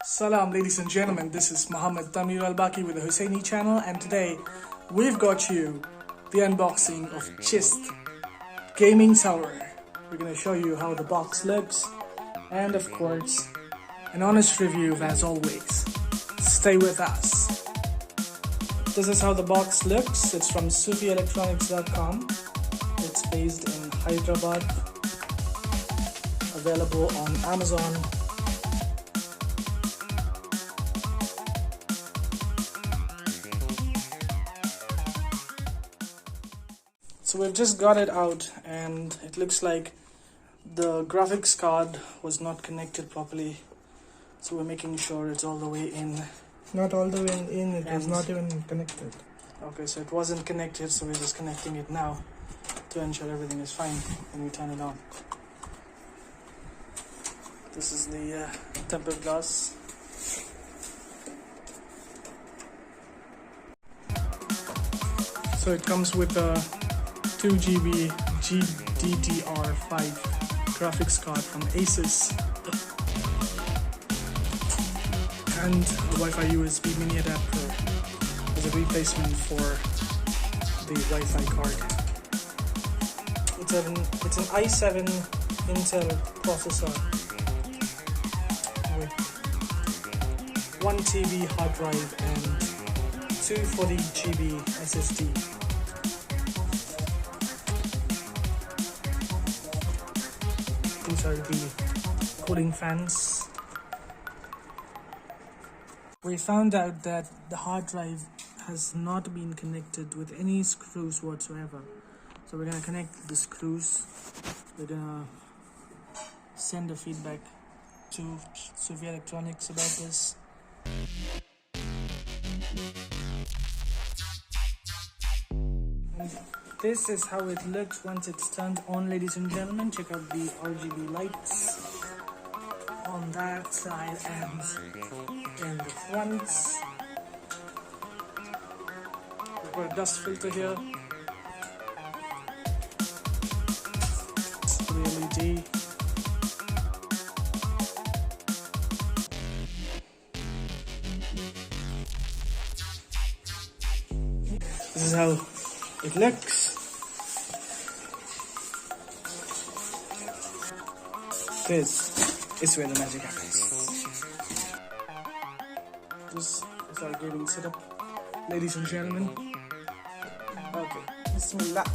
Salam, ladies and gentlemen, this is Muhammad Tamir Al-Baki with the Husseini channel, and today we've got you the unboxing of Chist Gaming Tower. We're going to show you how the box looks and, of course, an honest review as always. Stay with us. This is how the box looks. It's from SufiElectronics.com. It's based in Hyderabad, available on Amazon. So we've just got it out and it looks like the graphics card was not connected properly. So we're making sure it's all the way in. Not all the way in, it was not even connected. Okay, so it wasn't connected, so we're just connecting it now to ensure everything is fine when we turn it on. This is the tempered glass. So it comes with a 2GB GDDR5 graphics card from Asus and a Wi-Fi USB mini adapter as a replacement for the Wi-Fi card. It's an i7 Intel processor with 1 TB hard drive and 240GB SSD. These are the cooling fans. We found out that the hard drive has not been connected with any screws whatsoever. So we're going to connect the screws. We're going to send a feedback to Sufi Electronics about this. And this is how it looks once it's turned on, ladies and gentlemen. Check out the RGB lights on that side and in the front. We've got a dust filter here. The LED. This is how it looks. This is where the magic happens. This is our gaming setup, ladies and gentlemen. Okay, Bismillah.